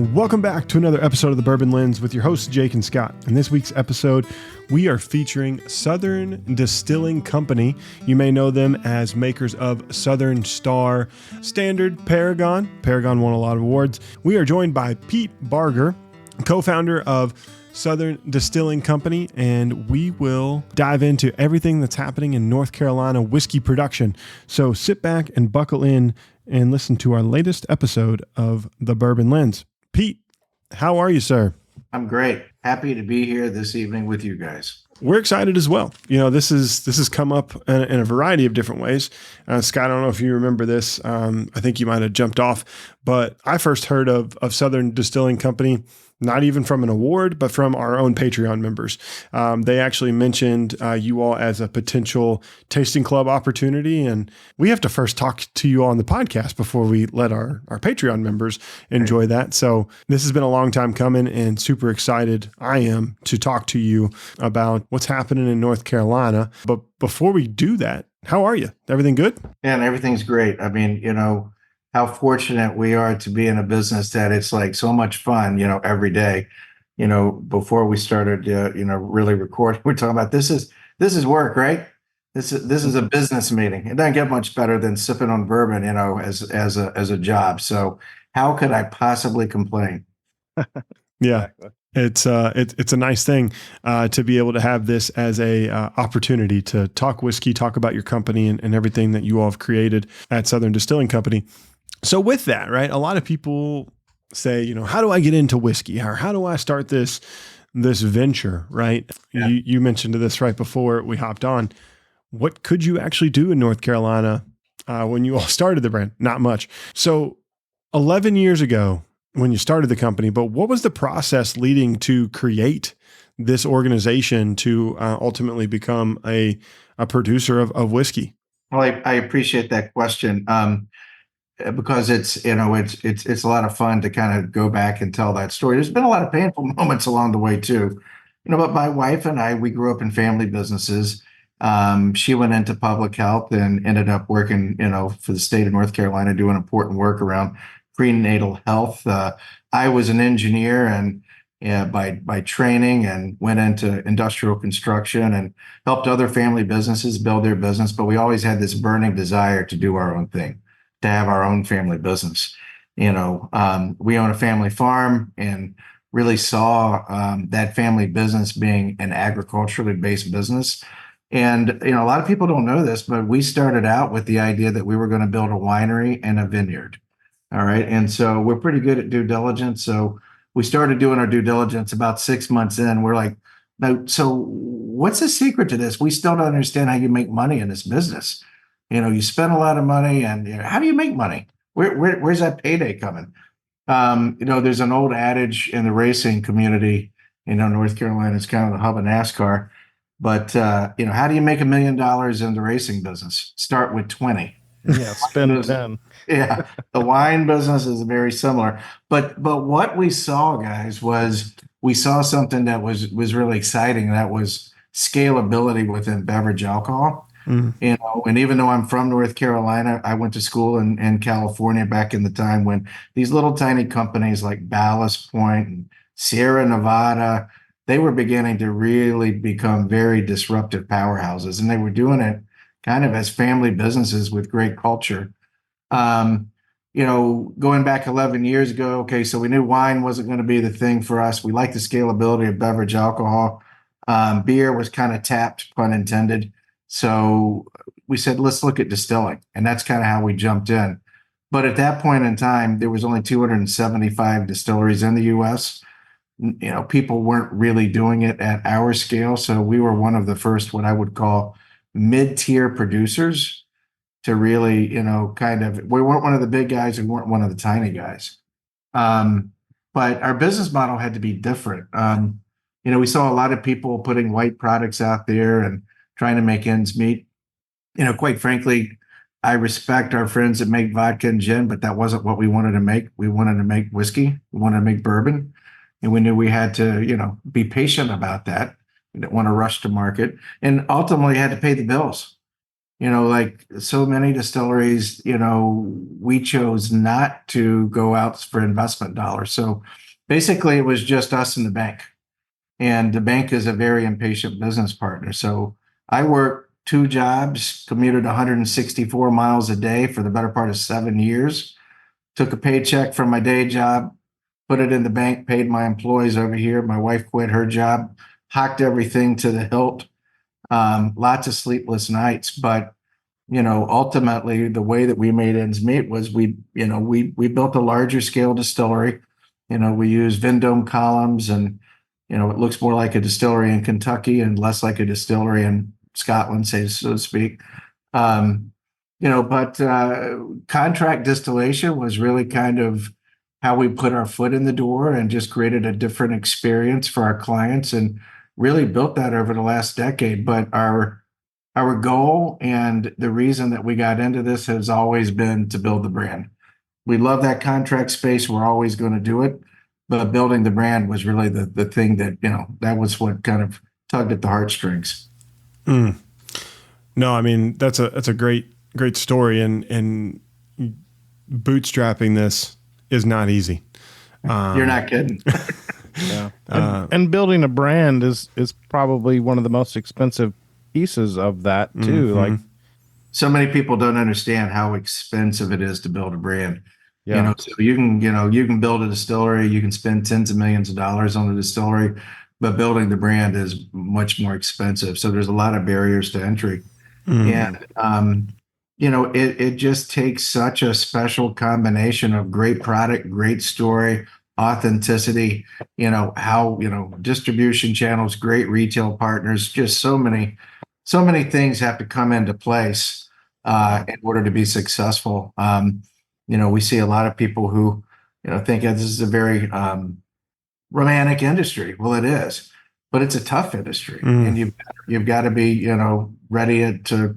Welcome back to another episode of the Bourbon Lens with your hosts, Jake and Scott. In this week's episode, we are featuring Southern Distilling Company. You may know them as makers of Southern Star, Standard, Paragon. Paragon won a lot of awards. We are joined by Pete Barger, co-founder of Southern Distilling Company, and we will dive into everything that's happening in North Carolina whiskey production. So sit back and buckle in and listen to our latest episode of the Bourbon Lens. Pete, how are you, sir? I'm great. Happy to be here this evening with you guys. We're excited as well. You know, this has come up in a variety of different ways. Scott, I don't know if you remember this. I think you might have jumped off, but I first heard of Southern Distilling Company, not even from an award, but from our own Patreon members. They actually mentioned you all as a potential tasting club opportunity. And we have to first talk to you on the podcast before we let our Patreon members enjoy that. So this has been a long time coming, and super excited I am to talk to you about what's happening in North Carolina. But before we do that, how are you? Everything good? Yeah, and everything's great. I mean, you know, how fortunate we are to be in a business that it's like so much fun, you know, every day. You know, before we started, really recording, we're talking about this is work, right? This is a business meeting. It doesn't get much better than sipping on bourbon, you know, as a job. So how could I possibly complain? Yeah. It's a nice thing to be able to have this as a opportunity to talk whiskey, talk about your company and everything that you all have created at Southern Distilling Company. So with that, right, a lot of people say, you know, how do I get into whiskey, or how do I start this venture, right? Yeah. You mentioned this right before we hopped on. What could you actually do in North Carolina when you all started the brand? Not much. So 11 years ago when you started the company, but what was the process leading to create this organization to ultimately become a producer of whiskey? Well, I appreciate that question. Because it's a lot of fun to kind of go back and tell that story. There's been a lot of painful moments along the way too, you know. But my wife and I, we grew up in family businesses. She went into public health and ended up working, you know, for the state of North Carolina, doing important work around prenatal health. I was an engineer and by training, and went into industrial construction and helped other family businesses build their business. But we always had this burning desire to do our own thing, to have our own family business. You know, we own a family farm and really saw that family business being an agriculturally based business. And, you know, a lot of people don't know this, but we started out with the idea that we were going to build a winery and a vineyard. All right. And so we're pretty good at due diligence. So we started doing our due diligence about 6 months in. We're like, no, so what's the secret to this? We still don't understand how you make money in this business. You know, you spend a lot of money, and you know, how do you make money? Where's that payday coming? You know, there's an old adage in the racing community. You know, North Carolina is kind of the hub of NASCAR. But you know, how do you make $1 million in the racing business? Start with 20. Yeah, spend 10. Yeah, the wine business is very similar. But what we saw, guys, was we saw something that was really exciting. That was scalability within beverage alcohol. You know, and even though I'm from North Carolina, I went to school in California back in the time when these little tiny companies like Ballast Point and Sierra Nevada, they were beginning to really become very disruptive powerhouses, and they were doing it kind of as family businesses with great culture. You know, going back 11 years ago, okay, so we knew wine wasn't going to be the thing for us. We liked the scalability of beverage alcohol. Beer was kind of tapped, pun intended. So we said, let's look at distilling. And that's kind of how we jumped in. But at that point in time, there was only 275 distilleries in the US. You know, people weren't really doing it at our scale. So we were one of the first, what I would call mid-tier producers to really, you know, kind of, we weren't one of the big guys. We weren't one of the tiny guys. But our business model had to be different. You know, we saw a lot of people putting white products out there and trying to make ends meet. You know, quite frankly, I respect our friends that make vodka and gin, but that wasn't what we wanted to make. We wanted to make whiskey. We wanted to make bourbon. And we knew we had to, you know, be patient about that. We didn't want to rush to market, and ultimately had to pay the bills. like so many distilleries, we chose not to go out for investment dollars. So basically, it was just us and the bank. And the bank is a very impatient business partner. So I worked two jobs, commuted 164 miles a day for the better part of 7 years, took a paycheck from my day job, put it in the bank, paid my employees over here. My wife quit her job, hocked everything to the hilt. Lots of sleepless nights, but ultimately the way that we made ends meet was we built a larger scale distillery. We use Vendome columns, and it looks more like a distillery in Kentucky and less like a distillery in Scotland, say so to speak. But contract distillation was really kind of how we put our foot in the door and just created a different experience for our clients, and really built that over the last decade. But our goal and the reason that we got into this has always been to build the brand. We love that contract space. We're always going to do it. But building the brand was really the thing that, that was what kind of tugged at the heartstrings. Mm. No, I mean, that's a great story. And bootstrapping this is not easy. You're not kidding. Yeah. And building a brand is probably one of the most expensive pieces of that too. Mm-hmm. Like, so many people don't understand how expensive it is to build a brand. yeah. So you can build a distillery, you can spend tens of millions of dollars on the distillery, but building the brand is much more expensive. So there's a lot of barriers to entry. Mm-hmm. And it just takes such a special combination of great product, great story, authenticity, how, distribution channels, great retail partners, just so many things have to come into place in order to be successful. We see a lot of people who, think this is a very romantic industry. Well, it is, but it's a tough industry, and you've got to be, ready to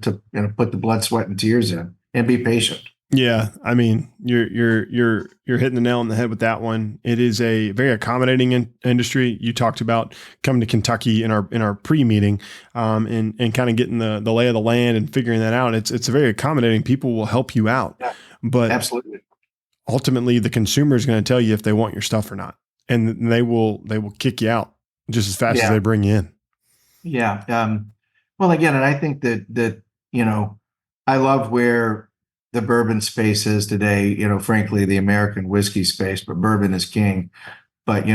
put the blood, sweat, and tears in, and be patient. Yeah, I mean, you're hitting the nail on the head with that one. It is a very accommodating industry. You talked about coming to Kentucky in our pre-meeting, and kind of getting the lay of the land and figuring that out. It's very accommodating. People will help you out, Yeah, but absolutely, ultimately the consumer is going to tell you if they want your stuff or not, and they will kick you out just as fast as they bring you in. Yeah. Well, again, and I think that I love where the bourbon space is today, frankly, the American whiskey space, but bourbon is king. But,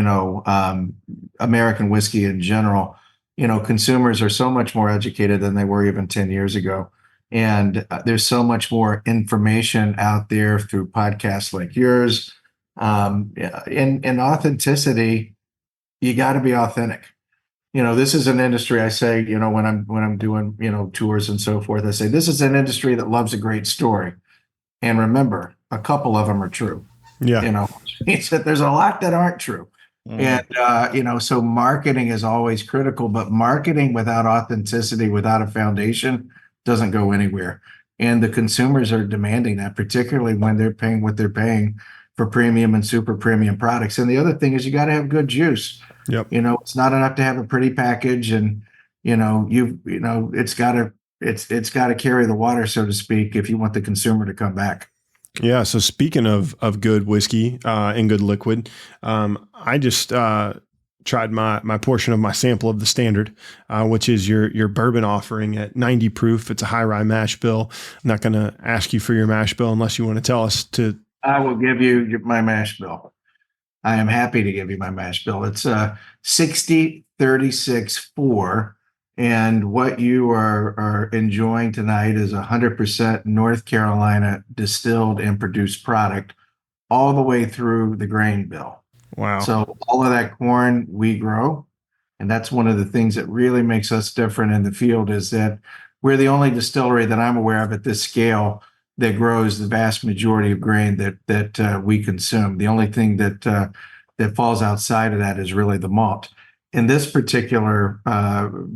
American whiskey in general, consumers are so much more educated than they were even 10 years ago. And there's so much more information out there through podcasts like yours. And authenticity, you got to be authentic. This is an industry, I say, when I'm doing, tours and so forth, I say, this is an industry that loves a great story. And remember, a couple of them are true. Yeah. Means that there's a lot that aren't true. And, so marketing is always critical, but marketing without authenticity, without a foundation, doesn't go anywhere. And the consumers are demanding that, particularly when they're paying what they're paying for premium and super premium products. And the other thing is you got to have good juice. Yep. It's not enough to have a pretty package, and, it's got to carry the water, so to speak, if you want the consumer to come back. Yeah. So speaking of good whiskey and good liquid, I just tried my portion of my sample of the standard, which is your bourbon offering at 90 proof. It's a high rye mash bill. I'm not going to ask you for your mash bill unless you want to tell us to. I will give you my mash bill. I am happy to give you my mash bill. It's 60-36-4. And what you are enjoying tonight is 100% North Carolina distilled and produced product all the way through the grain bill. Wow. So all of that corn we grow. And that's one of the things that really makes us different in the field, is that we're the only distillery that I'm aware of at this scale that grows the vast majority of grain that we consume. The only thing that falls outside of that is really the malt. In this particular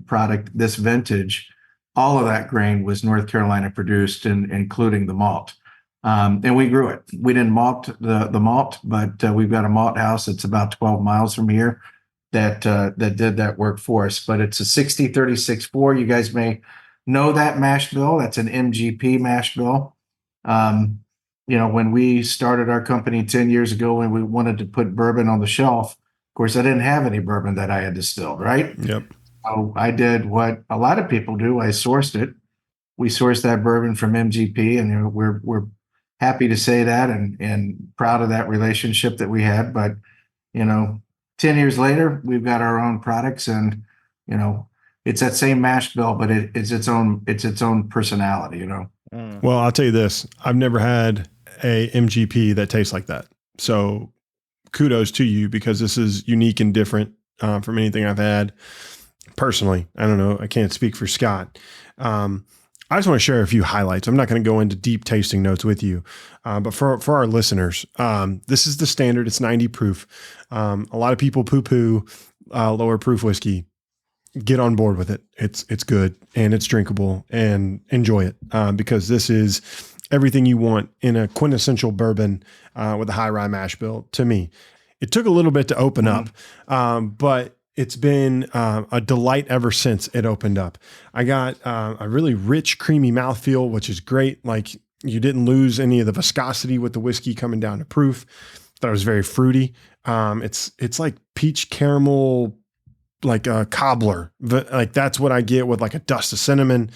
product, this vintage, all of that grain was North Carolina produced, including the malt. And we grew it. We didn't malt the malt, but we've got a malt house that's about 12 miles from here that did that work for us. But it's a 60-36-4. You guys may know that mash bill. That's an MGP mash bill. When we started our company 10 years ago and we wanted to put bourbon on the shelf, of course, I didn't have any bourbon that I had distilled, right? Yep. So I did what a lot of people do. I sourced it. We sourced that bourbon from MGP, and we're happy to say that and proud of that relationship that we had. But 10 years later, we've got our own products, and it's that same mash bill, but it's its own personality. Well, I'll tell you this: I've never had a MGP that tastes like that. So kudos to you, because this is unique and different from anything I've had personally. I don't know. I can't speak for Scott. I just want to share a few highlights. I'm not going to go into deep tasting notes with you, but for our listeners, this is the standard. It's 90 proof. A lot of people poo-poo lower proof whiskey. Get on board with it. It's good and it's drinkable, and enjoy it because this is everything you want in a quintessential bourbon with a high rye mash bill. To me, it took a little bit to open up, but it's been a delight ever since it opened up. I got a really rich, creamy mouthfeel, which is great. Like, you didn't lose any of the viscosity with the whiskey coming down to proof. Thought it was very fruity. It's like peach caramel, like a cobbler. Like, that's what I get with like a dust of cinnamon,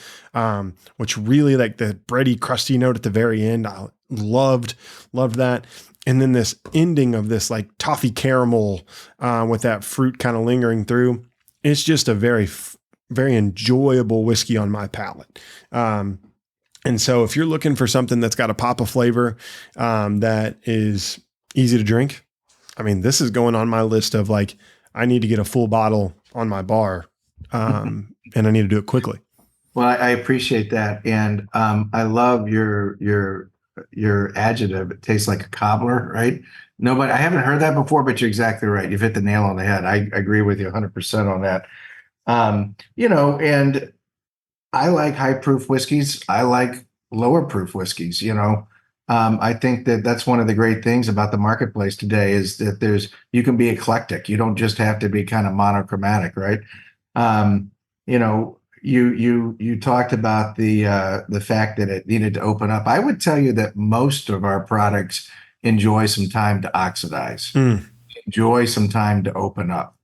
which really, like, the bready, crusty note at the very end. I loved that. And then this ending of this like toffee caramel with that fruit kind of lingering through. It's just a very, very enjoyable whiskey on my palate. And so if you're looking for something that's got a pop of flavor that is easy to drink, I mean, this is going on my list of like, I need to get a full bottle on my bar and I need to do it quickly. Well, I appreciate that. And I love your adjective. It tastes like a cobbler, right? I haven't heard that before, but you're exactly right. You've hit the nail on the head. I agree with you 100% on that. And I like high proof whiskeys. I like lower proof whiskeys. I think that's one of the great things about the marketplace today is that you can be eclectic. You don't just have to be kind of monochromatic, right? You talked about the fact that it needed to open up. I would tell you that most of our products enjoy some time to oxidize, enjoy some time to open up.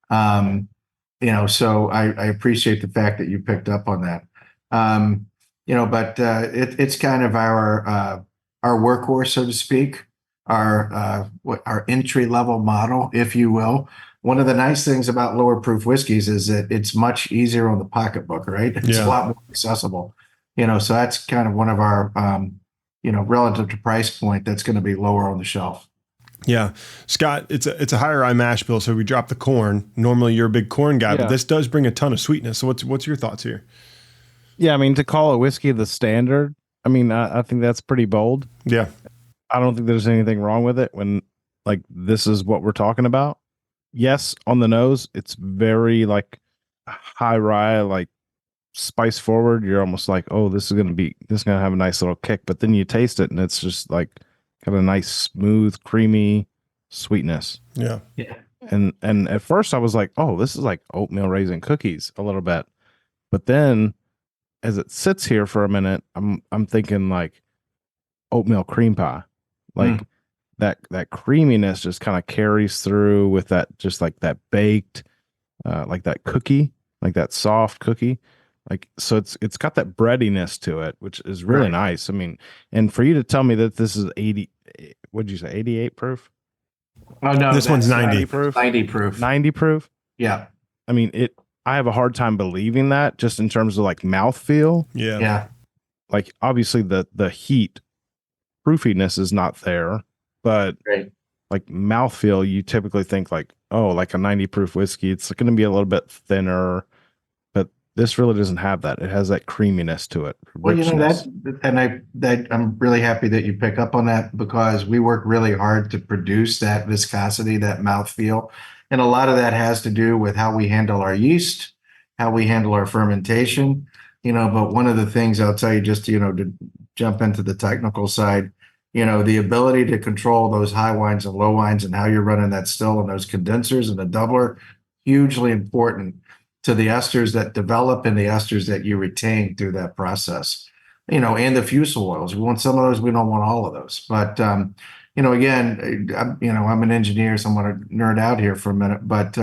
So I appreciate the fact that you picked up on that. But it's kind of our workhorse, so to speak, our entry level model, if you will. One of the nice things about lower proof whiskeys is that it's much easier on the pocketbook, right? It's a lot more accessible, so that's kind of one of our, relative to price point, that's going to be lower on the shelf. Yeah. Scott, it's a higher rye mash bill. So we drop the corn. Normally you're a big corn guy, but this does bring a ton of sweetness. So what's your thoughts here? Yeah. I mean, to call a whiskey the standard, I mean, I think that's pretty bold. Yeah. I don't think there's anything wrong with it when like this is what we're talking about. Yes, on the nose, it's very like high rye, like spice forward. You're almost like, oh, this is gonna have a nice little kick. But then you taste it, and it's just like got a nice, smooth, creamy sweetness. Yeah. And at first, I was like, oh, this is like oatmeal raisin cookies a little bit. But then, as it sits here for a minute, I'm thinking like oatmeal cream pie, like. That creaminess just kind of carries through with that, just like that baked, like that cookie, like that soft cookie. Like, so it's got that breadiness to it, which is really nice. I mean, and for you to tell me that this is 80, what'd you say, 88 proof? Oh, no, this one's 90 proof. 90 proof. 90 proof? Yeah. I mean, I have a hard time believing that just in terms of like mouthfeel. Yeah. Yeah. Like, obviously the heat proofiness is not there. But like mouthfeel, you typically think like, oh, like a 90 proof whiskey, it's going to be a little bit thinner, but this really doesn't have that. It has that creaminess to it. Richness. Well, I'm really happy that you pick up on that because we work really hard to produce that viscosity, that mouthfeel. And a lot of that has to do with how we handle our yeast, how we handle our fermentation, but one of the things I'll tell you just, to jump into the technical side, the ability to control those high wines and low wines and how you're running that still and those condensers and the doubler, hugely important. to the esters that develop and the esters that you retain through that process. And the fusel oils. We want some of those. We don't want all of those. But again, I'm an engineer, so I'm going to nerd out here for a minute. But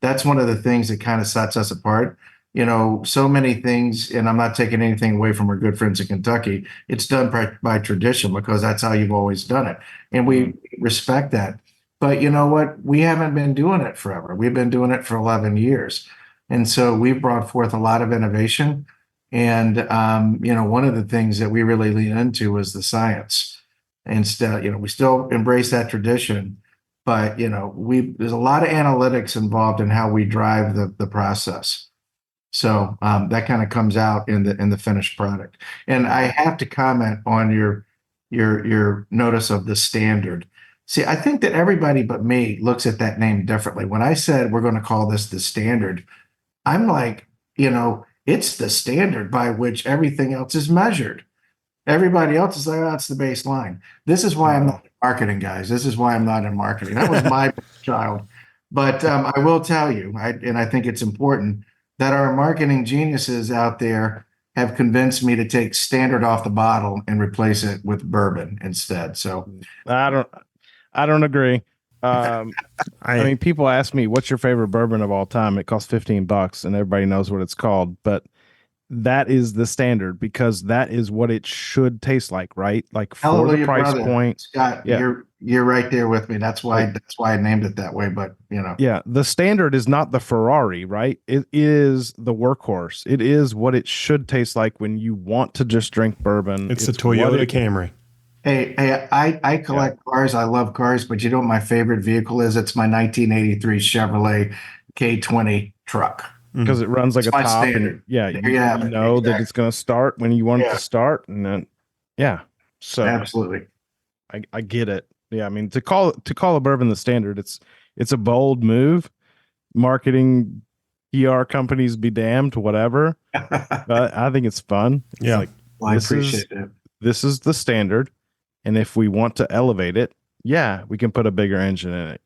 that's one of the things that kind of sets us apart. So many things, and I'm not taking anything away from our good friends in Kentucky. It's done by tradition because that's how you've always done it, and we respect that. But you know what? We haven't been doing it forever. We've been doing it for 11 years. And so we've brought forth a lot of innovation. And, one of the things that we really lean into is the science. Instead, we still embrace that tradition, but, there's a lot of analytics involved in how we drive the process. So that kind of comes out in the finished product. And I have to comment on your notice of the standard. See, I think that everybody but me looks at that name differently. When I said we're going to call this the standard, I'm like, it's the standard by which everything else is measured. Everybody else is like, oh, that's the baseline. This is why I'm not in marketing, guys. This is why I'm not in marketing. That was my child. But I will tell you, and I think it's important, that our marketing geniuses out there have convinced me to take standard off the bottle and replace it with bourbon instead. So I don't agree. I mean, people ask me, what's your favorite bourbon of all time? It costs $15 and everybody knows what it's called, but that is the standard because that is what it should taste like, right? Like for Hallelujah, the price brother. point. Scott, Yeah. You're right there with me. That's why I named it that way. But Yeah, the standard is not the Ferrari, right? It is the workhorse. It is what it should taste like when you want to just drink bourbon. It's the Toyota Camry. Hey, I collect cars. I love cars, but you know what my favorite vehicle is? It's my 1983 Chevrolet K20 truck. Because it runs like It's a my top, standard. and There you have it. know that Exactly. it's going to start when you want it Yeah. to start, and then so Absolutely. I get it. Yeah, I mean to call a bourbon the standard, it's a bold move. Marketing, PR companies be damned, whatever. But I think it's fun. It's like, Well, I this appreciate it. this is the standard, and if we want to elevate it, we can put a bigger engine in it.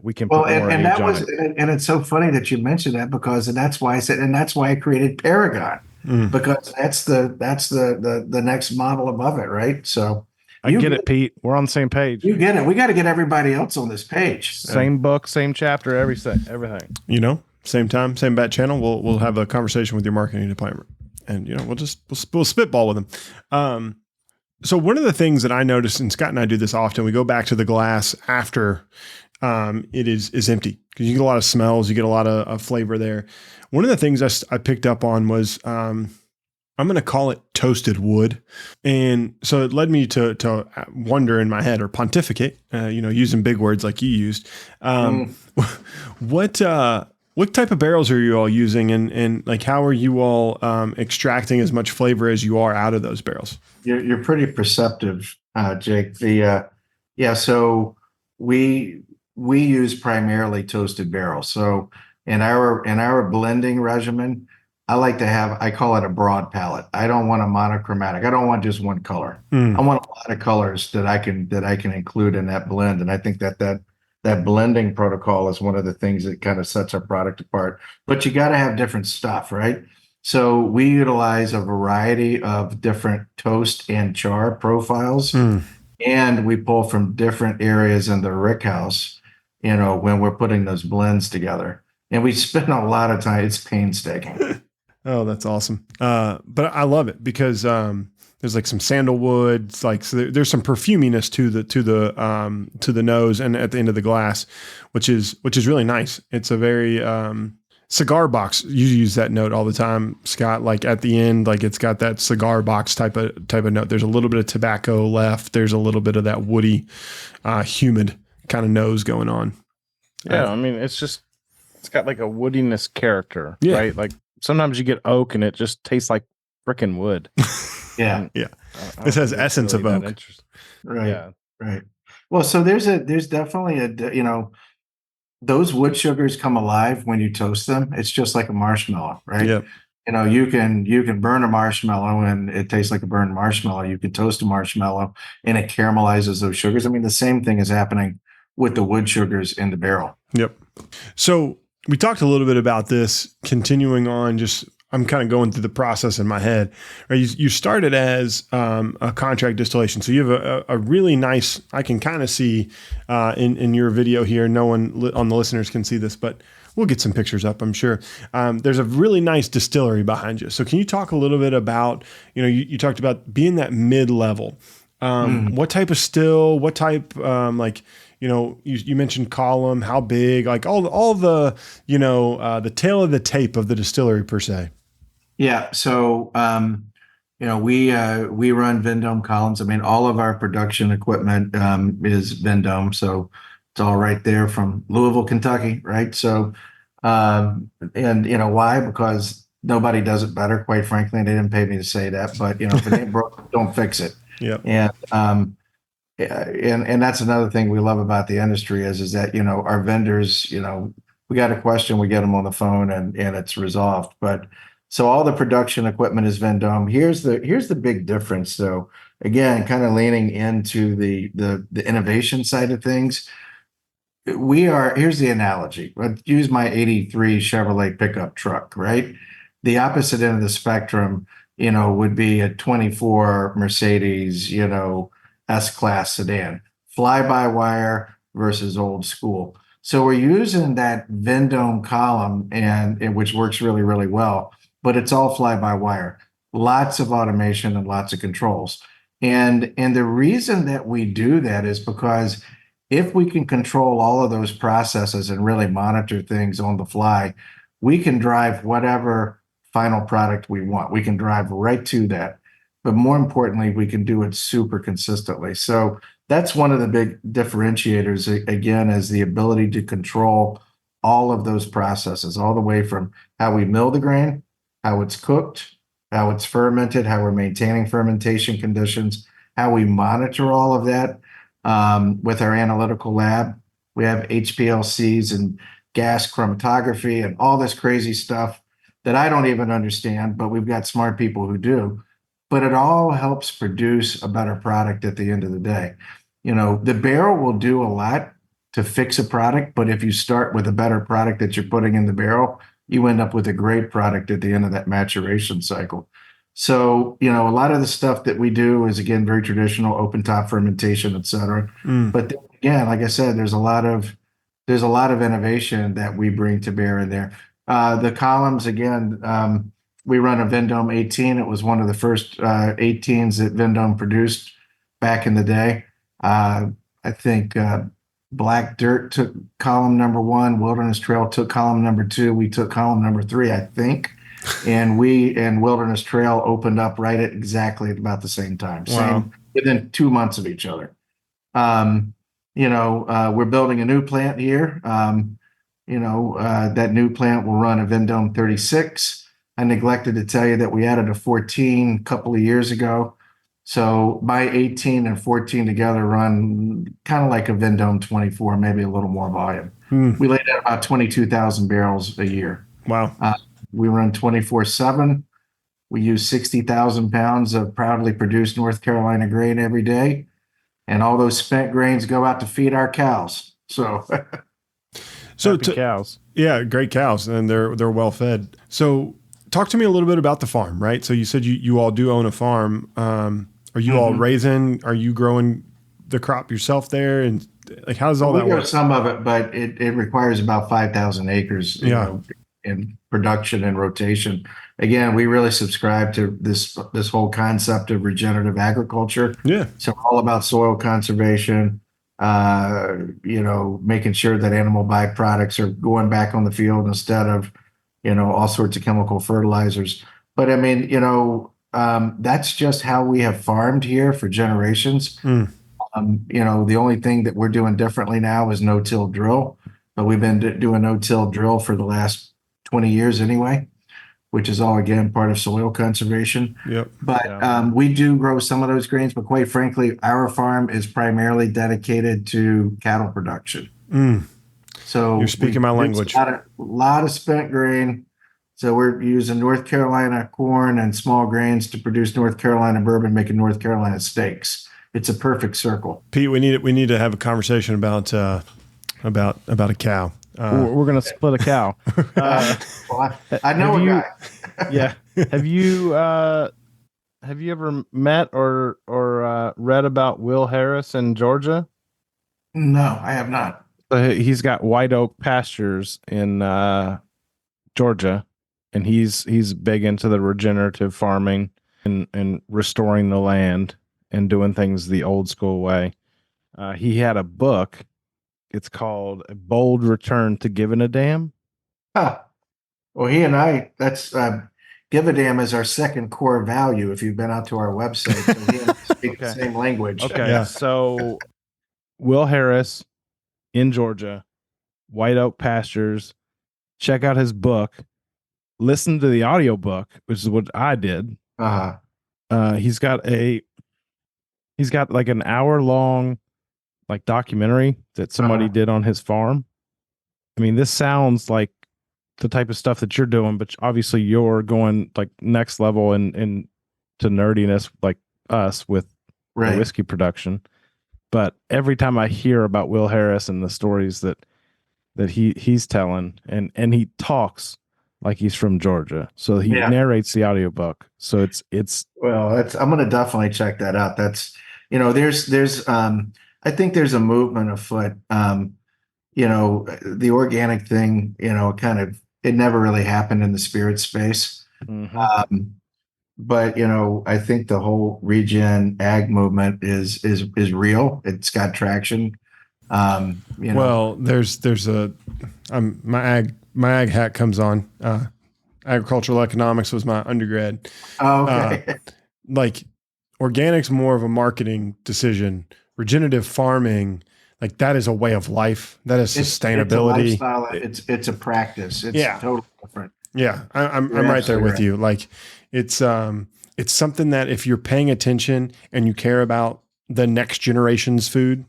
We can put more age that on was, it. and it's so funny that you mentioned that because, and that's why I said, and that's why I created Paragon because that's the next model above it, right? So I get it, Pete. We're on the same page. you get it. We got to get everybody else on this page. Same book, same chapter, everything. Same time, same bat channel. We'll have a conversation with your marketing department, and we'll spitball with them. So one of the things that I noticed, and Scott and I do this often, we go back to the glass after it is empty because you get a lot of smells, you get a lot of flavor there. One of the things I picked up on was I'm going to call it toasted wood. And so it led me to wonder in my head or pontificate, using big words like you used. What type of barrels are you all using and like, how are you all extracting as much flavor as you are out of those barrels? You're pretty perceptive, Jake. So we use primarily toasted barrels. So in our blending regimen, I call it a broad palette. I don't want a monochromatic. I don't want just one color. I want a lot of colors that I can include in that blend. And I think that blending protocol is one of the things that kind of sets our product apart. But you got to have different stuff, right? So we utilize a variety of different toast and char profiles, and we pull from different areas in the rick house, when we're putting those blends together. And we spend a lot of time. It's painstaking. Oh, that's awesome. But I love it because there's like some sandalwood, so there's some perfuminess to the nose and at the end of the glass, which is really nice. It's a very cigar box. You use that note all the time, Scott. Like at the end, like it's got that cigar box type of note. There's a little bit of tobacco left. There's a little bit of that woody, humid kind of nose going on. Yeah, I mean it's got like a woodiness character, Yeah. right? Like sometimes you get oak and it just tastes like freaking wood. Yeah. Yeah. This has essence of oak. Right. Yeah. Right. Well, so there's definitely those wood sugars come alive when you toast them. It's just like a marshmallow, right? Yep. You can burn a marshmallow and it tastes like a burned marshmallow. You can toast a marshmallow and it caramelizes those sugars. I mean, the same thing is happening with the wood sugars in the barrel. Yep. So we talked a little bit about this continuing on, just I'm kind of going through the process in my head. Right? You started as a contract distillation. So you have a really nice, I can kind of see in your video here, no one on the listeners can see this, but we'll get some pictures up, I'm sure. There's a really nice distillery behind you. So can you talk a little bit about, you talked about being that mid-level. What type of still, what type, you mentioned column, how big, like all the, the tail of the tape of the distillery per se. Yeah. So, we run Vendome columns. I mean, all of our production equipment is Vendome. So it's all right there from Louisville, Kentucky. Right. So, why? Because nobody does it better, quite frankly. They didn't pay me to say that, but if it ain't broke, don't fix it. Yeah. And that's another thing we love about the industry is that, our vendors, we got a question, we get them on the phone and it's resolved. But so all the production equipment is Vendome. Here's the big difference though. Again, kind of leaning into the innovation side of things. Here's the analogy. Let's use my 83 Chevrolet pickup truck, right? The opposite end of the spectrum, would be a 24 Mercedes, S-Class sedan, fly-by-wire versus old school. So we're using that Vendome column and which works really, really well, but it's all fly-by-wire, lots of automation and lots of controls. And the reason that we do that is because if we can control all of those processes and really monitor things on the fly, we can drive whatever final product we want. We can drive right to that. But more importantly, we can do it super consistently. So that's one of the big differentiators, again, is the ability to control all of those processes, all the way from how we mill the grain, how it's cooked, how it's fermented, how we're maintaining fermentation conditions, how we monitor all of that with our analytical lab. We have HPLCs and gas chromatography and all this crazy stuff that I don't even understand, but we've got smart people who do. But it all helps produce a better product at the end of the day. The barrel will do a lot to fix a product, but if you start with a better product that you're putting in the barrel, you end up with a great product at the end of that maturation cycle. So, a lot of the stuff that we do is, again, very traditional, open top fermentation, et cetera. But then, again, like I said, there's a lot of innovation that we bring to bear in there. The columns, again, we run a Vendome 18. It was one of the first 18s that Vendome produced back in the day. I think Black Dirt took column number 1. Wilderness Trail took column number 2. We took column number 3, I think. And Wilderness Trail opened up right at exactly about the same time. Wow. Same within 2 months of each other. We're building a new plant here. That new plant will run a Vendome 36. I neglected to tell you that we added a 14 a couple of years ago. So my 18 and 14 together run kind of like a Vendome 24, maybe a little more volume. We laid out about 22,000 barrels a year. Wow. We run 24/7. We use 60,000 pounds of proudly produced North Carolina grain every day. And all those spent grains go out to feed our cows. So cows. Yeah, great cows, and they're well fed. So talk to me a little bit about the farm, right? So you said you all do own a farm. Are you all raising? Are you growing the crop yourself there? And like, how does all that work? Some of it, but it requires about 5,000 acres. In production and rotation. Again, we really subscribe to this whole concept of regenerative agriculture. Yeah. So all about soil conservation. Making sure that animal byproducts are going back on the field instead of, all sorts of chemical fertilizers. But I mean, that's just how we have farmed here for generations. The only thing that we're doing differently now is no-till drill, but we've been doing no-till drill for the last 20 years anyway, which is all, again, part of soil conservation. Yep. But we do grow some of those grains, but quite frankly, our farm is primarily dedicated to cattle production. So you're speaking my language. A lot of spent grain. So we're using North Carolina corn and small grains to produce North Carolina bourbon, making North Carolina steaks. It's a perfect circle. Pete, we need to have a conversation about a cow. We're gonna split a cow. Well, I know have a you? guy. Yeah. Have you ever met or read about Will Harris in Georgia? No, I have not. He's got white oak pastures in Georgia, and he's big into the regenerative farming and restoring the land and doing things the old school way. He had a book. It's called A Bold Return to Giving a Damn. Huh. Well, he and I, that's give a damn is our second core value. If you've been out to our website, so he and I speak the Okay. same language. Okay, Yeah. so Will Harris in Georgia, white oak pastures. Check out his book. Listen to the audiobook, which is what I did. Uh-huh. He's got like an hour long like documentary that somebody did on his farm. I mean, this sounds like the type of stuff that you're doing, but obviously you're going like next level and to nerdiness like us with the Right. whiskey production. But every time I hear about Will Harris and the stories that he's telling, and he talks like he's from Georgia, so he Yeah. narrates the audiobook. So it's Well, I'm going to definitely check that out. That's, there's I think there's a movement afoot. The organic thing, it never really happened in the spirit space. But I think the whole regen ag movement is real. It's got traction. Well, there's a my ag hat comes on. Agricultural economics was my undergrad. Oh, okay. Like organic's more of a marketing decision. Regenerative farming, like that is a way of life. That is sustainability. It's a lifestyle. It's a practice. It's totally different. Yeah, I'm right there with you. Like it's something that if you're paying attention and you care about the next generation's food,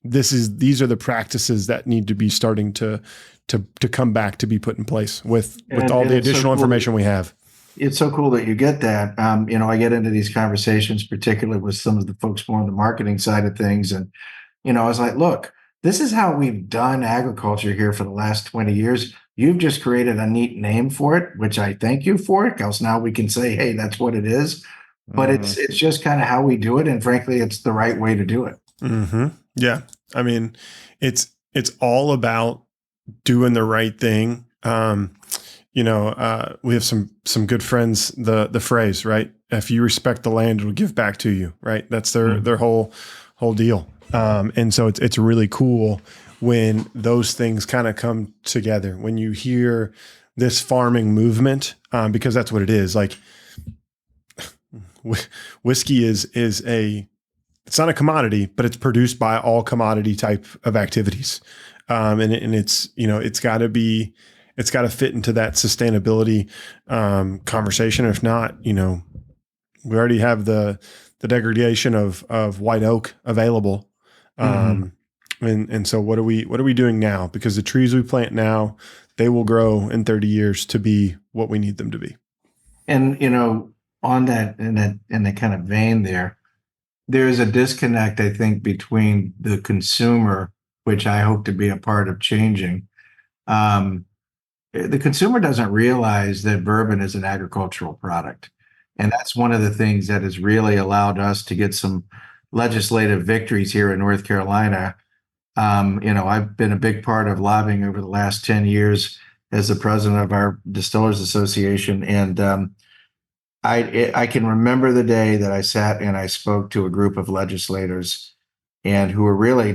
these are the practices that need to be starting to come back to be put in place with all the additional information we have. It's so cool that you get that. I get into these conversations, particularly with some of the folks more on the marketing side of things. And, I was like, look, this is how we've done agriculture here for the last 20 years. You've just created a neat name for it, which I thank you for it, because now we can say, hey, that's what it is. But it's just kind of how we do it. And frankly, it's the right way to do it. Mm-hmm. Yeah. I mean, it's all about doing the right thing. We have some good friends, the phrase, right? If you respect the land, it'll give back to you, right? That's their whole deal. And so it's really cool when those things kind of come together, when you hear this farming movement, because that's what it is. Like whiskey is it's not a commodity, but it's produced by all commodity type of activities. And it's, it's got to fit into that sustainability conversation. If not, we already have the degradation of white oak available. And so what are we doing now? Because the trees we plant now, they will grow in 30 years to be what we need them to be. And, on that, in that kind of vein there's a disconnect, I think, between the consumer, which I hope to be a part of changing. The consumer doesn't realize that bourbon is an agricultural product. And that's one of the things that has really allowed us to get some legislative victories here in North Carolina. I've been a big part of lobbying over the last 10 years as the president of our Distillers Association. And I can remember the day that I sat and I spoke to a group of legislators and who were really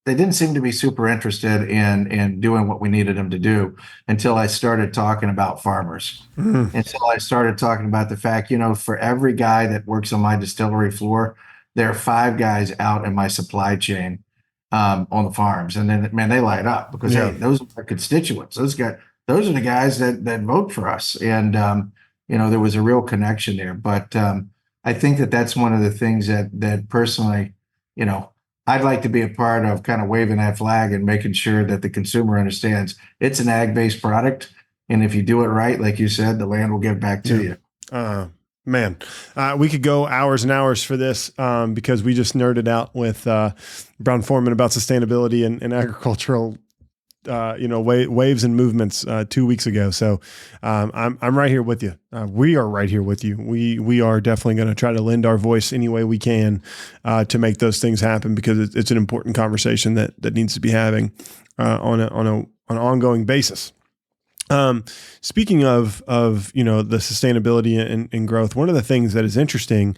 they didn't seem to be super interested in doing what we needed them to do until I started talking about farmers. Until I started talking about the fact, for every guy that works on my distillery floor, there are 5 guys out in my supply chain on the farms. And then, man, they light up because, hey, those are our constituents. Those are the guys that vote for us. And, there was a real connection there. But I think that's one of the things that personally, I'd like to be a part of, kind of waving that flag and making sure that the consumer understands it's an ag-based product. And if you do it right, like you said, the land will give back to you. Man, we could go hours and hours for this because we just nerded out with Brown Foreman about sustainability and agricultural, waves and movements 2 weeks ago. So I'm right here with you. We are right here with you. We are definitely going to try to lend our voice any way we can to make those things happen, because it's an important conversation that needs to be having on an ongoing basis. Speaking of the sustainability and growth, one of the things that is interesting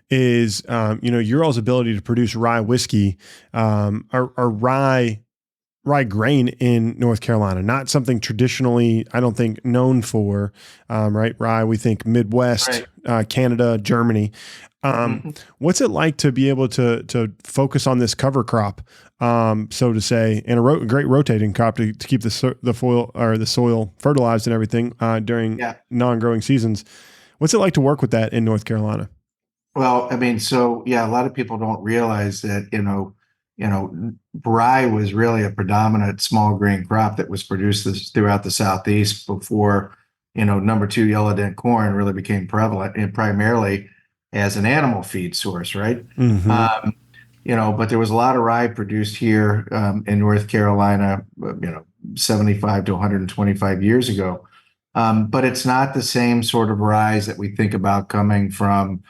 is, your all's ability to produce rye whiskey, or rye grain in North Carolina, not something traditionally, I don't think, known for, right? Rye, we think Midwest, Canada, Germany. What's it like to be able to focus on this cover crop, so to say, and a great rotating crop to keep the soil fertilized and everything during non-growing seasons? What's it like to work with that in North Carolina? Well, I mean, a lot of people don't realize that, rye was really a predominant small grain crop that was produced throughout the Southeast before, number 2 yellow dent corn really became prevalent, and primarily as an animal feed source, right? Mm-hmm. But there was a lot of rye produced here in North Carolina, 75 to 125 years ago. But it's not the same sort of rye that we think about coming from,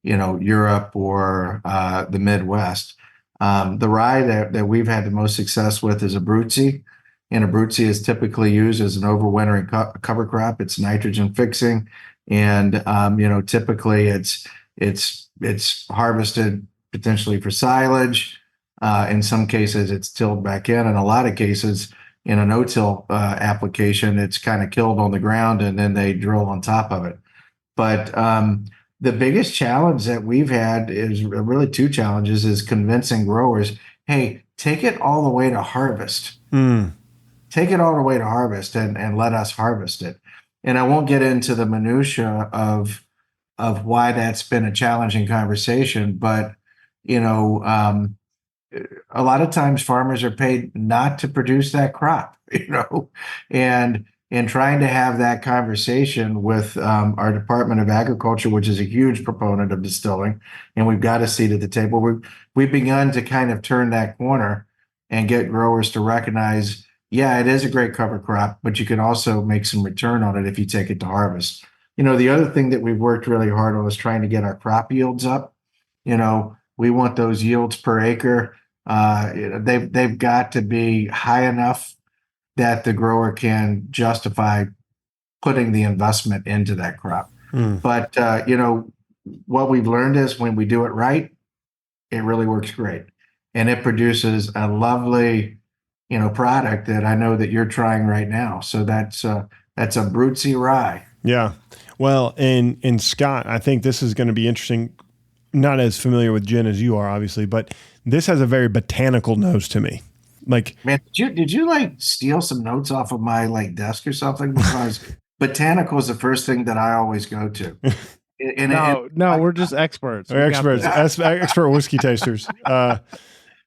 Europe or the Midwest. The rye that we've had the most success with is Abruzzi, and Abruzzi is typically used as an overwintering cover crop. It's nitrogen fixing, and typically it's harvested potentially for silage. In some cases, it's tilled back in. In a lot of cases, in a no-till application, it's kind of killed on the ground and then they drill on top of it. But the biggest challenge that we've had is really 2 challenges: is convincing growers, hey, take it all the way to harvest. Take it all the way to harvest and let us harvest it. And I won't get into the minutia of why that's been a challenging conversation, but a lot of times farmers are paid not to produce that crop, and trying to have that conversation with our Department of Agriculture, which is a huge proponent of distilling, and we've got a seat at the table. We've begun to kind of turn that corner and get growers to recognize, it is a great cover crop, but you can also make some return on it if you take it to harvest. The other thing that we've worked really hard on is trying to get our crop yields up. We want those yields per acre. They've got to be high enough that the grower can justify putting the investment into that crop. But, what we've learned is when we do it right, it really works great. And it produces a lovely, product that I know that you're trying right now. So that's a Abruzzi rye. Yeah. Well, and Scott, I think this is going to be interesting. Not as familiar with gin as you are, obviously, but this has a very botanical nose to me. Like, man, did you like steal some notes off of my desk or something? Because botanical is the first thing that I always go to. We're just experts. We're experts, expert whiskey tasters. But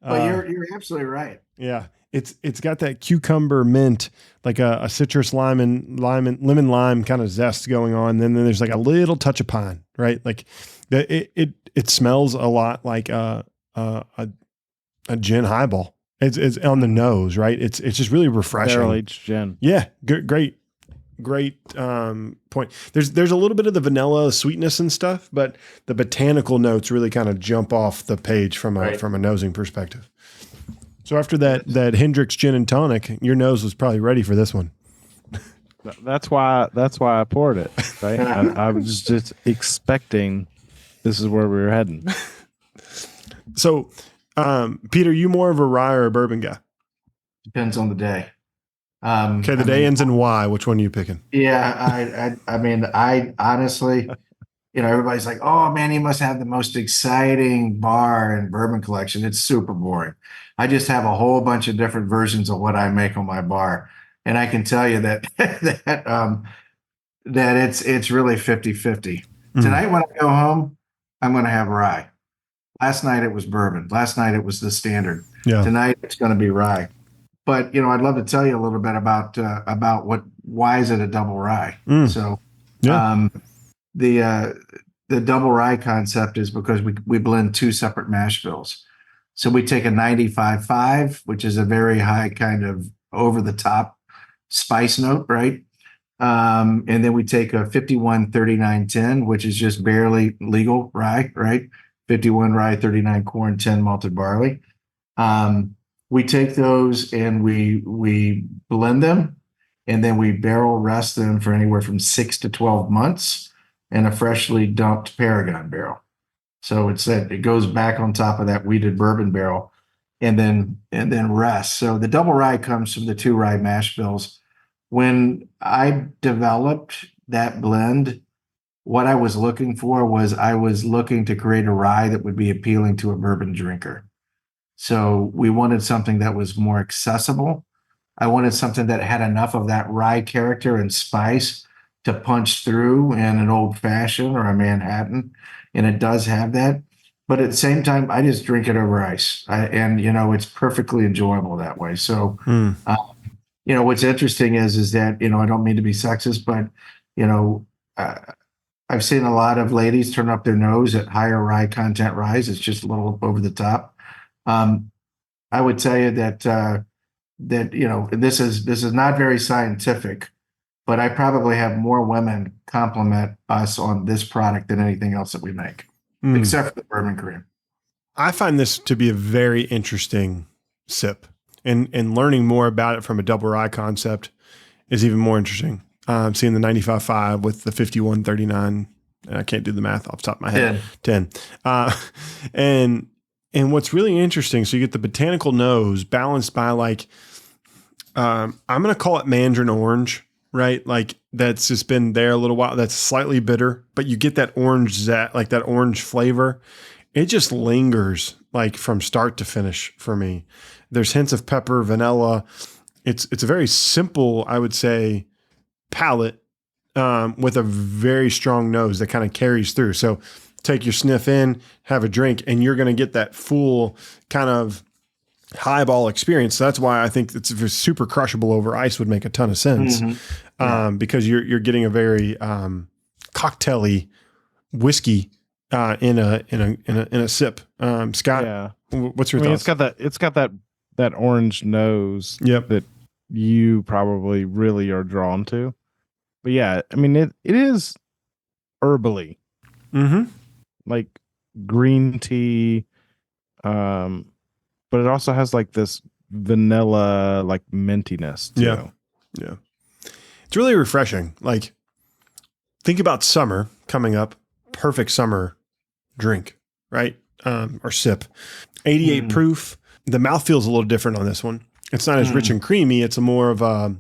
you're absolutely right. Yeah, it's got that cucumber mint, like a citrus lemon lime kind of zest going on. Then there's like a little touch of pine, right? Like it smells a lot like a gin highball. It's on the nose, right? It's just really refreshing. Barrel-aged gin. Yeah, great point. There's a little bit of the vanilla sweetness and stuff, but the botanical notes really kind of jump off the page from a nosing perspective. So after that Hendrick's gin and tonic, your nose was probably ready for this one. That's why I poured it. Right? I was just expecting this is where we were heading. So, Peter, you more of a rye or a bourbon guy? Depends on the day. Okay, the day ends in Y. Which one are you picking? Yeah, I honestly, everybody's like, oh man, you must have the most exciting bar and bourbon collection. It's super boring. I just have a whole bunch of different versions of what I make on my bar. And I can tell you that it's really 50-50. Tonight when I go home, I'm going to have rye. Last night it was bourbon. Last night it was the standard. Yeah. Tonight it's going to be rye. But I'd love to tell you a little bit about why is it a double rye. So, the double rye concept is because we blend two separate mash bills. So we take a 95.5, which is a very high kind of over the top spice note, right? And then we take a 51-39-10, which is just barely legal rye, right? 51 rye, 39 corn, 10 malted barley. We take those and we blend them, and then we barrel rest them for anywhere from 6 to 12 months in a freshly dumped Paragon barrel. So it goes back on top of that wheated bourbon barrel, and then rest. So the double rye comes from the two rye mash bills. When I developed that blend, what I was looking for was I was looking to create a rye that would be appealing to a bourbon drinker. So we wanted something that was more accessible. I wanted something that had enough of that rye character and spice to punch through in an old fashioned or a Manhattan. And it does have that. But at the same time, I just drink it over ice. And it's perfectly enjoyable that way. So, what's interesting is that, I don't mean to be sexist, but, I've seen a lot of ladies turn up their nose at higher rye content ryes. It's just a little over the top. I would tell you that this is not very scientific, but I probably have more women compliment us on this product than anything else that we make, except for the bourbon cream. I find this to be a very interesting sip, and learning more about it from a double rye concept is even more interesting. Seeing the 95.5 with the 51.39, I can't do the math off the top of my head. 10. And what's really interesting, so you get the botanical nose balanced by I'm going to call it mandarin orange, right? Like that's just been there a little while. That's slightly bitter, but you get that orange that orange flavor. It just lingers from start to finish for me. There's hints of pepper, vanilla. It's a very simple, I would say, palate with a very strong nose that kind of carries through. So take your sniff in, have a drink, and you're going to get that full kind of highball experience. So that's why I think it's super crushable over ice would make a ton of sense, because you're getting a very cocktaily whiskey in a sip. Scott, what's your thoughts? It's got that orange nose. Yep. That you probably really are drawn to. But yeah, I mean it is herbally. Mm-hmm. Like green tea, but it also has this vanilla mintiness too. Yeah. It's really refreshing. Think about summer coming up, perfect summer drink, right? Or sip. 88 proof. The mouth feels a little different on this one. It's not as rich and creamy. It's a more of a,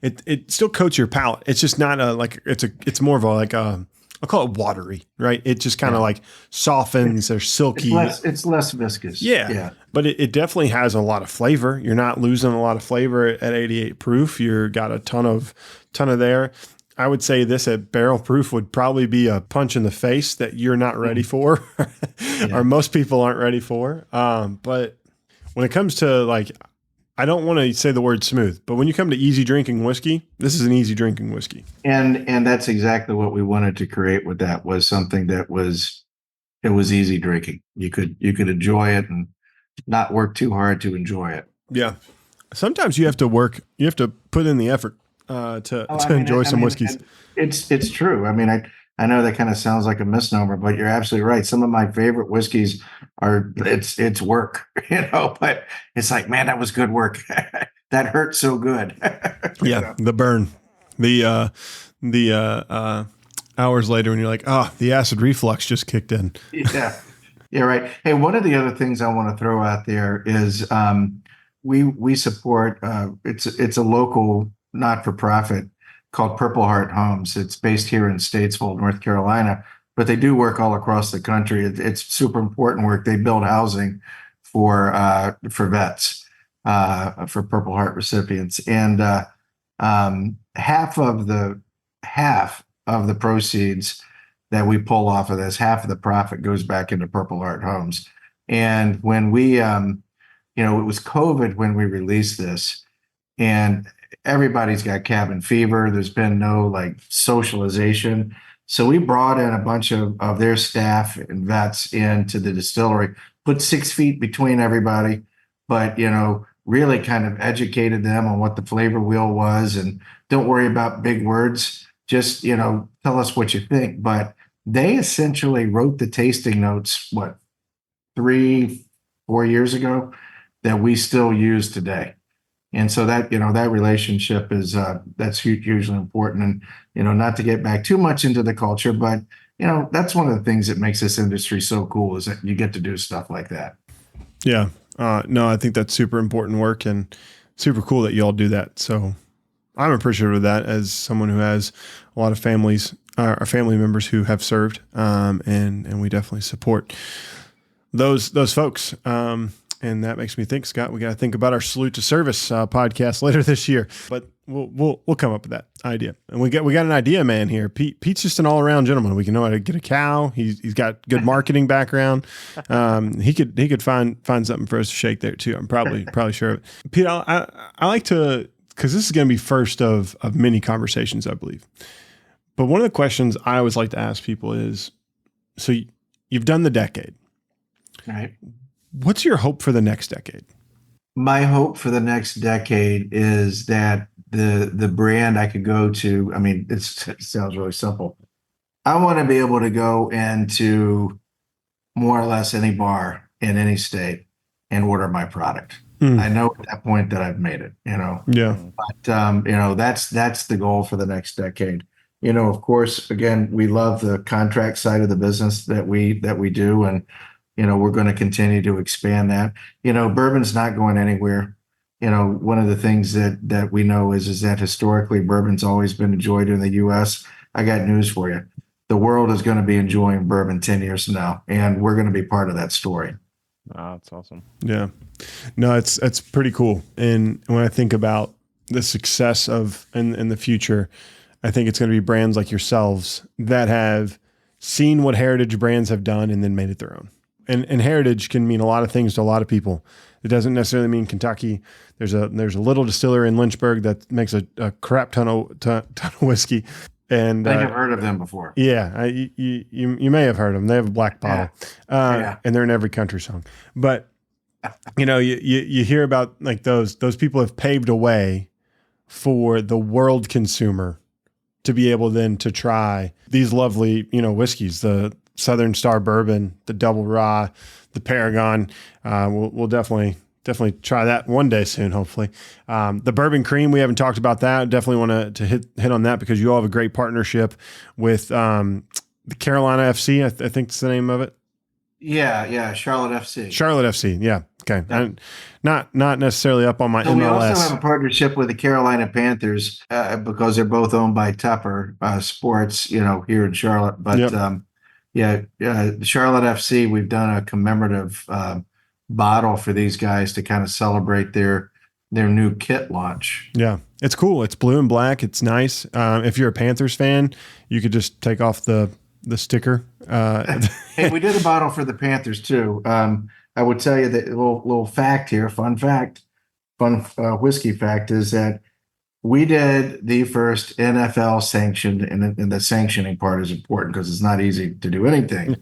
it still coats your palate. It's just not it's more of a I'll call it watery, right? It just kind of softens or silky. It's less viscous. Yeah. But it definitely has a lot of flavor. You're not losing a lot of flavor at 88 proof. You're got a ton of there. I would say this at barrel proof would probably be a punch in the face that you're not ready for, or most people aren't ready for. But when it comes to I don't want to say the word smooth, but when you come to easy drinking whiskey, this is an easy drinking whiskey. And that's exactly what we wanted to create with that, was something that was easy drinking. You could enjoy it and not work too hard to enjoy it. Yeah. Sometimes you have to put in the effort to enjoy some whiskeys. It's true. I mean, I know that kind of sounds like a misnomer, but you're absolutely right. Some of my favorite whiskeys it's work, but it's man, that was good work. That hurt so good. Yeah. The burn, the hours later when you're the acid reflux just kicked in. Yeah. Yeah. Right. Hey, one of the other things I want to throw out there is, we support, it's a local not-for-profit called Purple Heart Homes. It's based here in Statesville, North Carolina, but they do work all across the country. It's super important work. They build housing for vets, for Purple Heart recipients, and half of the proceeds that we pull off of this, half of the profit goes back into Purple Heart Homes. And when we, it was COVID when we released this, and everybody's got cabin fever. There's been no socialization. So we brought in a bunch of their staff and vets into the distillery, put 6 feet between everybody, but really kind of educated them on what the flavor wheel was, and don't worry about big words. Just, tell us what you think. But they essentially wrote the tasting notes, what, 3, 4 years ago, that we still use today. And so that, that relationship is, that's hugely important. And, not to get back too much into the culture, but, that's one of the things that makes this industry so cool, is that you get to do stuff like that. Yeah. No, I think that's super important work and super cool that you all do that. So I'm appreciative of that as someone who has a lot of families, our family members who have served, and we definitely support those folks. And that makes me think, Scott, we got to think about our Salute to Service podcast later this year. But we'll come up with that idea. And we got an idea man here. Pete's just an all around gentleman. We can know how to get a cow. He's got good marketing background. He could find something for us to shake there too. I'm probably sure of it. Pete, I like to, because this is going to be first of many conversations, I believe. But one of the questions I always like to ask people is, so you've done the decade, right? What's your hope for the next decade? My hope for the next decade is that the brand I could go to, I mean, it sounds really simple. I want to be able to go into more or less any bar in any state and order my product. I know at that point that I've made it, Yeah. But, that's the goal for the next decade. Of course, again, we love the contract side of the business that we do. And, we're going to continue to expand that. Bourbon's not going anywhere. One of the things that we know is that historically bourbon's always been enjoyed in the U.S. I got news for you. The world is going to be enjoying bourbon 10 years from now, and we're going to be part of that story. Oh, that's awesome. Yeah. No, it's pretty cool. And when I think about the success of in the future, I think it's going to be brands like yourselves that have seen what heritage brands have done and then made it their own. And heritage can mean a lot of things to a lot of people. It doesn't necessarily mean Kentucky. There's a little distillery in Lynchburg that makes a crap ton of whiskey. And I think I've heard of them before. Yeah, you may have heard of them. They have a black bottle, and they're in every country song. But you hear about like those people have paved a way for the world consumer to be able then to try these lovely whiskeys, the Southern Star Bourbon, the Double Rye, the Paragon. We'll definitely try that one day soon, hopefully. The Bourbon Cream, we haven't talked about that. Definitely want to hit on that because you all have a great partnership with the Carolina FC. I think it's the name of it. Yeah, Charlotte FC. Charlotte FC, yeah. Okay, not necessarily up on my MLS. We also have a partnership with the Carolina Panthers because they're both owned by Tupper Sports, here in Charlotte. But Charlotte FC, we've done a commemorative bottle for these guys to kind of celebrate their new kit launch. Yeah, it's cool. It's blue and black. It's nice. If you're a Panthers fan, you could just take off the sticker. Hey, we did a bottle for the Panthers too. I would tell you that little fact here, fun whiskey fact is that we did the first NFL sanctioned, and the sanctioning part is important because it's not easy to do anything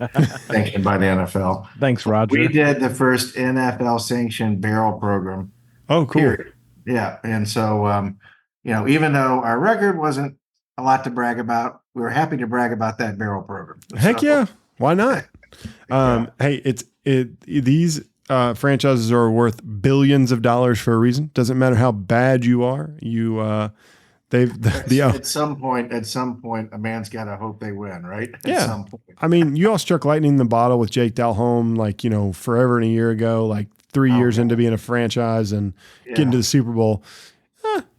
sanctioned by the NFL. Thanks, Roger. We did the first NFL sanctioned barrel program. Oh, cool. Period. Yeah. And so, even though our record wasn't a lot to brag about, we were happy to brag about that barrel program. Heck yeah. Why not? Hey, these franchises are worth billions of dollars for a reason. Doesn't matter how bad you are. At some point, a man's got to hope they win, right? Yeah. At some point. I mean, you all struck lightning in the bottle with Jake Delhomme, forever and a year ago, 3 years into being a franchise and getting to the Super Bowl.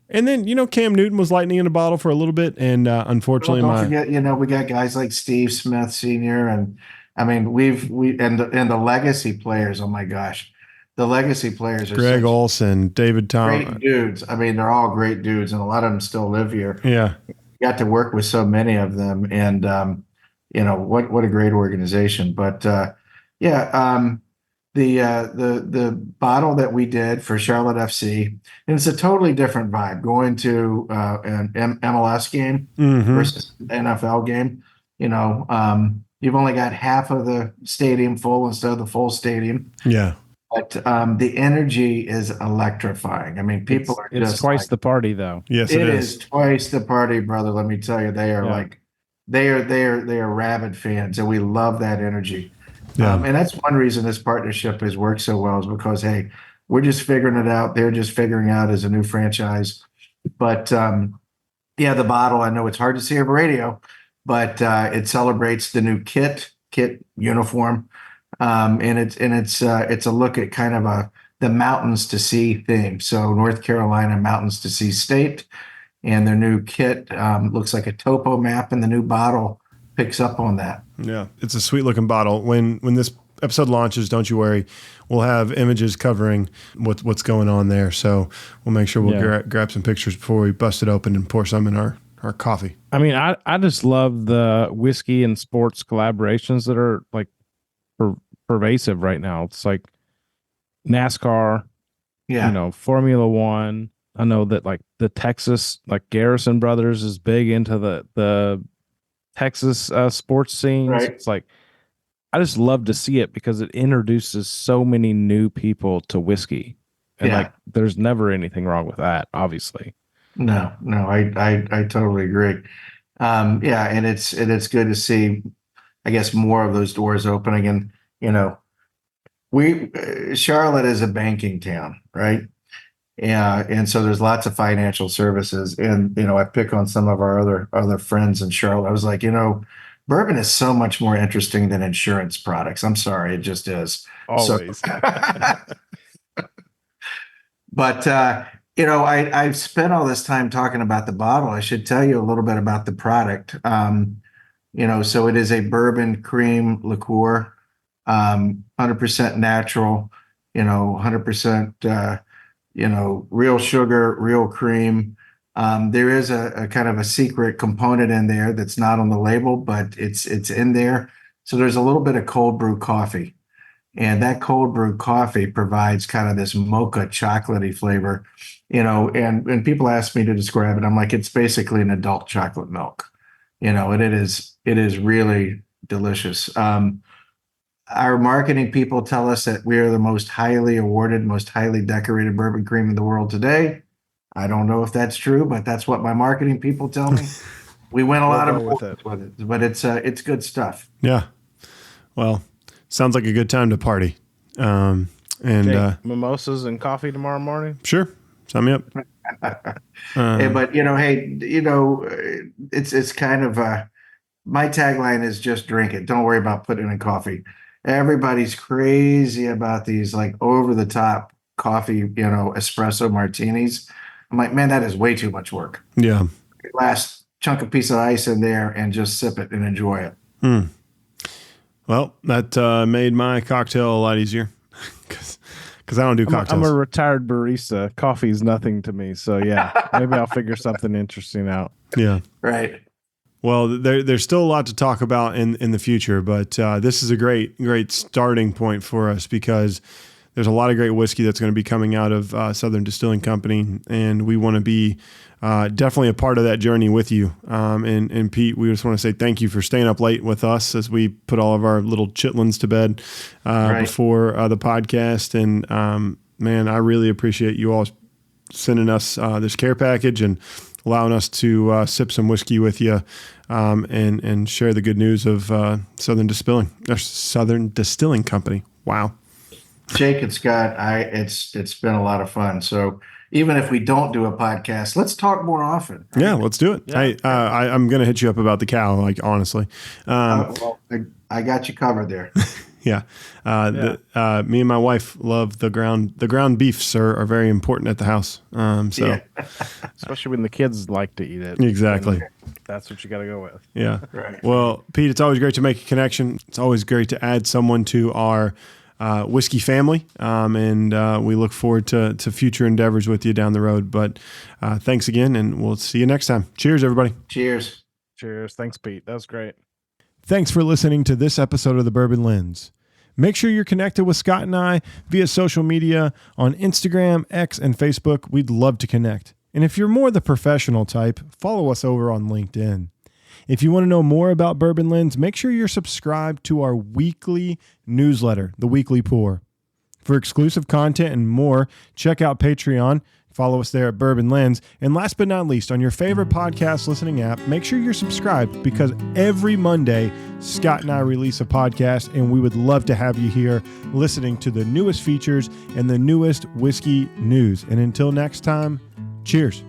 And then, Cam Newton was lightning in a bottle for a little bit. And unfortunately, don't forget, we got guys like Steve Smith Sr. And I mean, and the legacy players. Oh my gosh. The legacy players are Greg Olson, David Thomas. Great dudes. I mean, they're all great dudes, and a lot of them still live here. Yeah. Got to work with so many of them, and what a great organization. But the bottle that we did for Charlotte FC, and it's a totally different vibe going to an MLS game versus NFL game. You've only got half of the stadium full instead of the full stadium. Yeah. But the energy is electrifying. I mean, people are it's just twice like, the party though. Yes, it is twice the party, brother. Let me tell you, they are Yeah. like, they are rabid fans, and we love that energy. Yeah. And that's one reason this partnership has worked so well, is because, hey, we're just figuring it out. They're just figuring out as a new franchise. But yeah, the bottle, I know it's hard to see over radio, but it celebrates the new kit uniform. And it's a look at kind of the mountains to sea theme. So North Carolina mountains to sea state, and their new kit looks like a topo map, and the new bottle picks up on that. Yeah, it's a sweet looking bottle. When this episode launches, don't you worry, we'll have images covering what's going on there. So we'll make sure we'll grab some pictures before we bust it open and pour some in our coffee. I mean, I just love the whiskey and sports collaborations that are like pervasive right now. It's like NASCAR, Formula One. I know that like the Texas, like Garrison Brothers is big into the Texas sports scenes. Right. It's like, I just love to see it because it introduces so many new people to whiskey. And like, there's never anything wrong with that, obviously. No, I totally agree. And it's good to see, I guess, more of those doors opening. And, Charlotte is a banking town, right? Yeah. And so there's lots of financial services. And, I pick on some of our other friends in Charlotte. I was like, bourbon is so much more interesting than insurance products. I'm sorry. It just is. Always. So, but, I've spent all this time talking about the bottle. I should tell you a little bit about the product. So it is a bourbon cream liqueur, 100% natural, 100%, real sugar, real cream. There is a kind of a secret component in there that's not on the label, but it's in there. So there's a little bit of cold brew coffee, and that cold brew coffee provides kind of this mocha chocolatey flavor, and people ask me to describe it. I'm like, it's basically an adult chocolate milk, and it is really delicious. Our marketing people tell us that we are the most highly awarded, most highly decorated bourbon cream in the world today. I don't know if that's true, but that's what my marketing people tell me. We win a lot of awards with it, but it's good stuff. Yeah. Well, sounds like a good time to party. Mimosas and coffee tomorrow morning. Sure. Sign me up. But it's kind of my tagline is just drink it. Don't worry about putting it in coffee. Everybody's crazy about these like over the top coffee, espresso martinis. I'm like, man, that is way too much work. Yeah. Last chunk of piece of ice in there and just sip it and enjoy it. Well, that made my cocktail a lot easier because I don't do cocktails. I'm a retired barista. Coffee's nothing to me. So yeah, maybe I'll figure something interesting out. Yeah. Right. Well, there's still a lot to talk about in the future, but this is a great starting point for us because there's a lot of great whiskey that's going to be coming out of Southern Distilling Company, and we want to be definitely a part of that journey with you. And Pete, we just want to say thank you for staying up late with us as we put all of our little chitlins to bed before the podcast. And man, I really appreciate you all sending us this care package and allowing us to sip some whiskey with you and share the good news of Southern Distilling Company. Wow. Jake and Scott, it's been a lot of fun. So even if we don't do a podcast, let's talk more often. Right? Yeah, let's do it. Yeah. I'm going to hit you up about the cow, like honestly. Well, I got you covered there. Yeah. Me and my wife love the ground beefs are very important at the house. Especially when the kids like to eat it. Exactly. That's what you got to go with. Yeah. Right. Well, Pete, it's always great to make a connection. It's always great to add someone to our whiskey family. And we look forward to future endeavors with you down the road. But thanks again, and we'll see you next time. Cheers, everybody. Cheers. Cheers. Thanks, Pete. That was great. Thanks for listening to this episode of The Bourbon Lens. Make sure you're connected with Scott and I via social media on Instagram, X, and Facebook. We'd love to connect. And if you're more the professional type, follow us over on LinkedIn. If you want to know more about Bourbon Lens, make sure you're subscribed to our weekly newsletter, The Weekly Pour. For exclusive content and more, check out Patreon. Follow us there at Bourbon Lens. And last but not least, on your favorite podcast listening app, make sure you're subscribed because every Monday, Scott and I release a podcast, and we would love to have you here listening to the newest features and the newest whiskey news. And until next time, cheers.